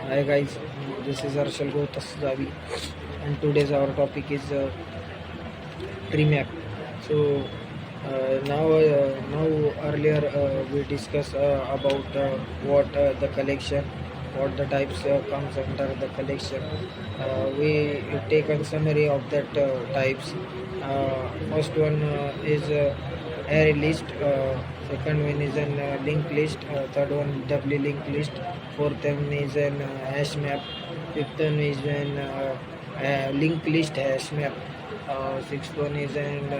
Hi guys, this is Arshal Gotasdavi, and today's our topic is tree map. So now earlier we discussed about what the collection, what the types comes under the collection. We take a summary of that types. First one is array list. Second one is an linked list. Third one doubly linked list. Fourth one is an hash map. Fifth one is an linked list hash map. Sixth one is an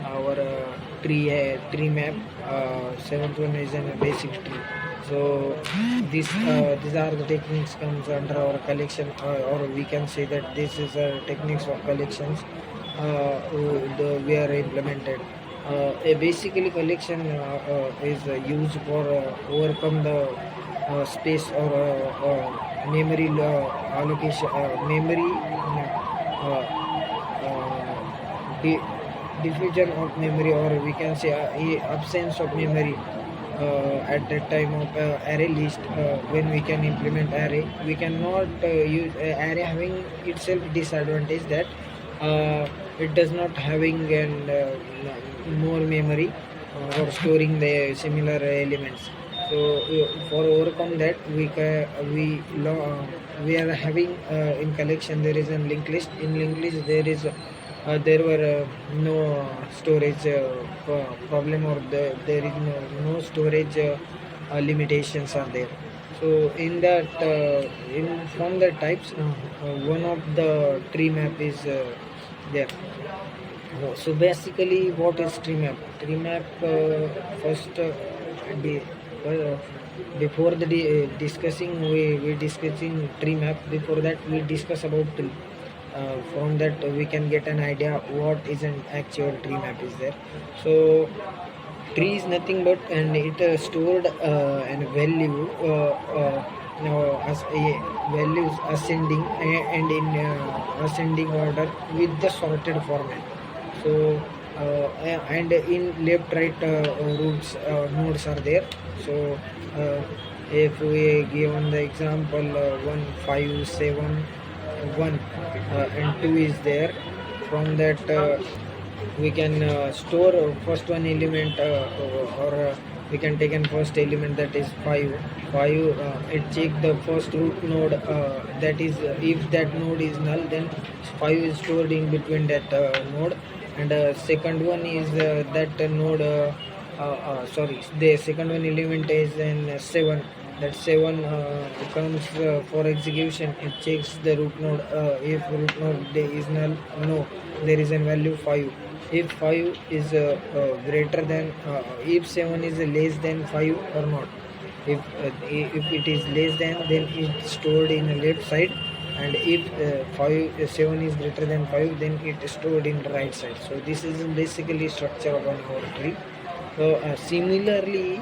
our tree map. Seventh one is an basic tree. So these are the techniques comes under our collection, or we can say that this is techniques of collections we are implemented. Basically, collection is used for overcome the space or memory allocation, memory di- diffusion of memory, or we can say absence of memory at that time of array list. When we can implement array, we cannot use array having itself disadvantage that it does not having an more memory or storing the similar elements. So for overcome that, we are having in collection there is a linked list. In linked list there were no storage problem, or there is no storage limitations are there. So in that in from the types, one of the tree map is there. So basically, what is tree map? Tree map first the, uh, before the discussing, we discussing tree map. Before that, we discuss about tree. From that we can get an idea what is an actual tree map is there. So tree is nothing but, and it stored an value as a values ascending and in ascending order with the sorted format. So and in left right roots nodes are there. So if we given the example 1 5 7 1 and 2 is there. From that we can store first one element, or we can take an first element, that is 5. It check the first root node, that is if that node is null, then 5 is stored in between that node. And second one is that node sorry, the second one element is in 7. That 7 comes for execution. It checks the root node. If root node is null, no, there is a value 5. If 5 is greater than if 7 is less than 5 or not. If it is less than, then it's stored in the left side. And if 7 is greater than 5, then it is stored in the right side. So this is basically structure of our tree. So similarly,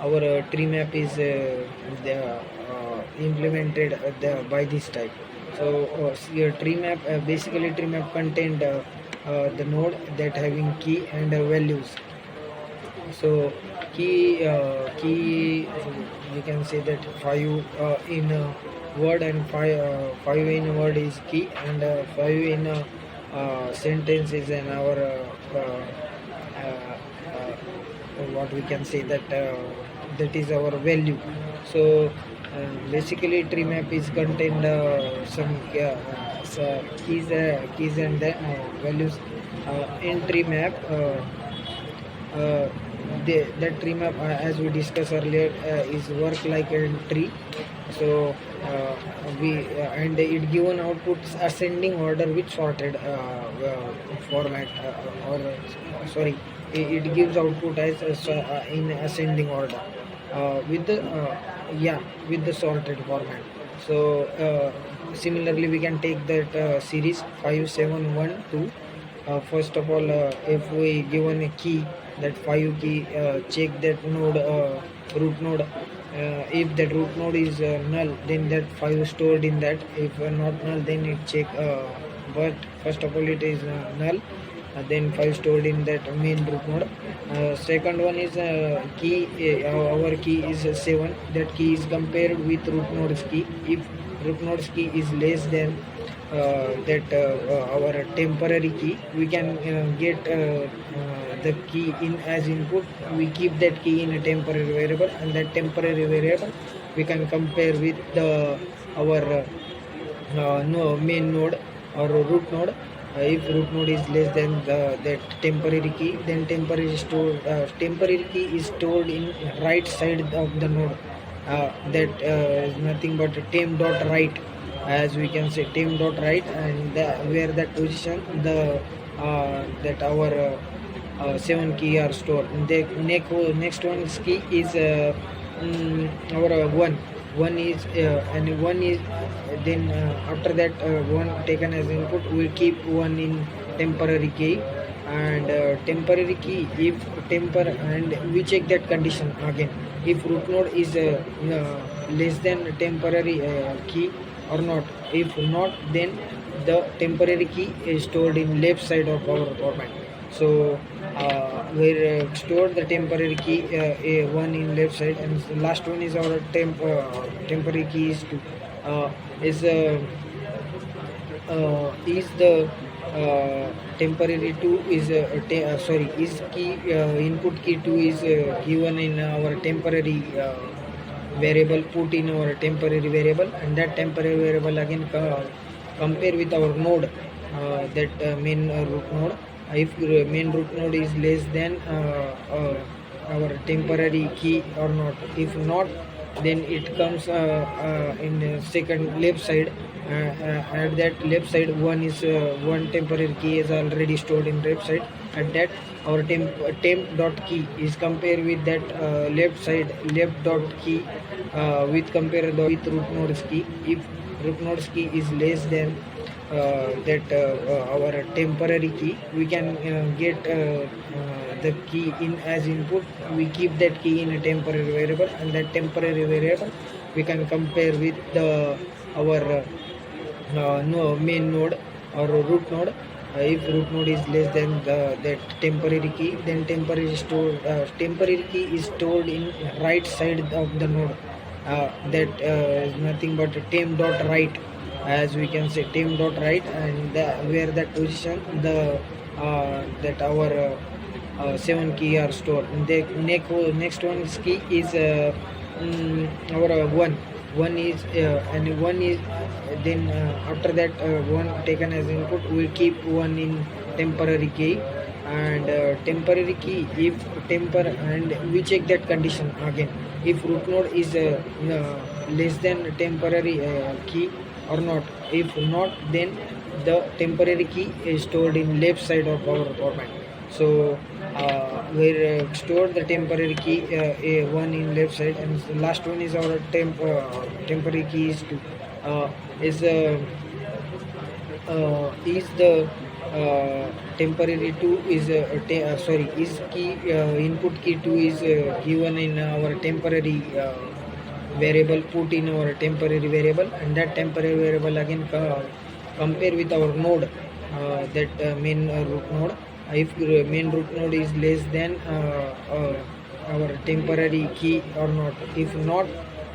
our tree map is implemented by this type. So your tree map, basically tree map contained the node that having key and values. So key we can say that 5 in word, and 5 in word is key, and 5 in sentence is in our what we can say that that is our value. So basically tree map is contained some keys and the values in tree map. That tree map, as we discussed earlier, is work like a tree. So we and it given outputs ascending order with sorted format, or sorry, it gives output as in ascending order with the with the sorted format. So similarly we can take that series 5 7 1 2. First of all, if we given a key, that 5 key, check that node, root node. If that root node is null, then that 5 stored in that. If not null, then it check, but first of all it is null, then 5 stored in that main root node. Second one is key. Our key is 7. That key is compared with root node's key. If root node's key is less than that our temporary key, we can get the key in as input. We keep that key in a temporary variable, and that temporary variable we can compare with the our no, main node or root node. If root node is less than that temporary key, then temporary key is stored in right side of the node. That is nothing but temp dot right, as we can say temp dot right, and where that position the that our 7 key are stored. The next one is key is our 1 is and 1 is then after that 1 taken as input, we keep 1 in temporary key, and temporary key if temper, and we check that condition again if root node is less than temporary key or not. If not, then the temporary key is stored in left side of our format. So we stored the temporary key one in left side, and the last one is our temporary key is 2. Is the temporary 2 is sorry, is key input key 2 is given in our temporary variable, put in our temporary variable, and that temporary variable again compare with our node, that main root node. If main root node is less than our temporary key or not. If not, then it comes in the second left side. At that left side, one is one temporary key is already stored in left side. At that, our temp dot key is compared with that left side left dot key with compare with root node's key. If root node's key is less than that our temporary key, we can get the key in as input. We keep that key in a temporary variable, and that temporary variable we can compare with the our no, main node or root node. If root node is less than that temporary key, then temporary key is stored in right side of the node. That is nothing but temp dot right, as we can say temp dot right, and where that position the that our 7 key are stored. The next one is key is our 1 is and 1 is then after that 1 taken as input, we keep 1 in temporary key, and temporary key if temper, and we check that condition again if root node is less than temporary key or not. If not, then the temporary key is stored in left side of our format. So we stored the temporary key one in left side, and the last one is our temporary key is 2. Is the temporary 2 is sorry, is key input key 2 is given in our temporary variable, put in our temporary variable, and that temporary variable again compare with our node, that main root node. If main root node is less than our temporary key or not. If not,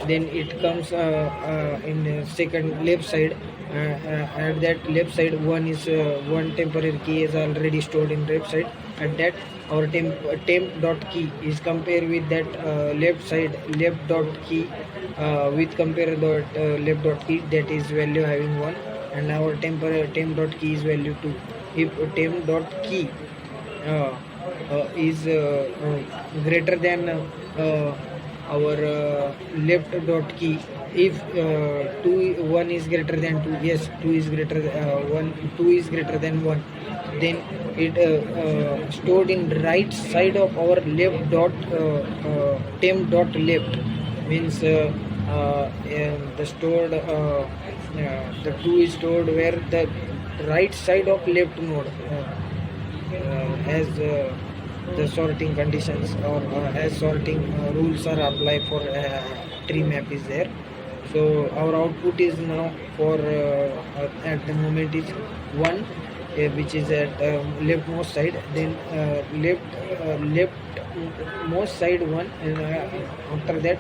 then it comes in the second left side. At that left side, one is one temporary key is already stored in left side. At that, our temp dot key is compared with that left side left dot key with compare the left dot key, that is value having 1, and our temp dot key is value 2. If temp dot key is greater than our left dot key, if 1 is greater than 2, yes, 2 is greater 2 is greater than 1, then it stored in right side of our left dot temp dot left, means the stored the 2 is stored where the right side of left node, as the sorting conditions or as sorting rules are applied for tree map is there. So our output is now for at the moment is 1, which is at leftmost side, then leftmost side one, and after that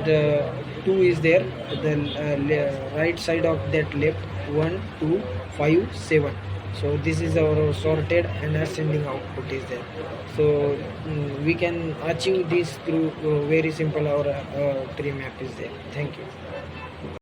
the 2 is there, the right side of that left, 1 2 5 7. So this is our sorted and ascending output is there. So we can achieve this through very simple our tree map is there. Thank you.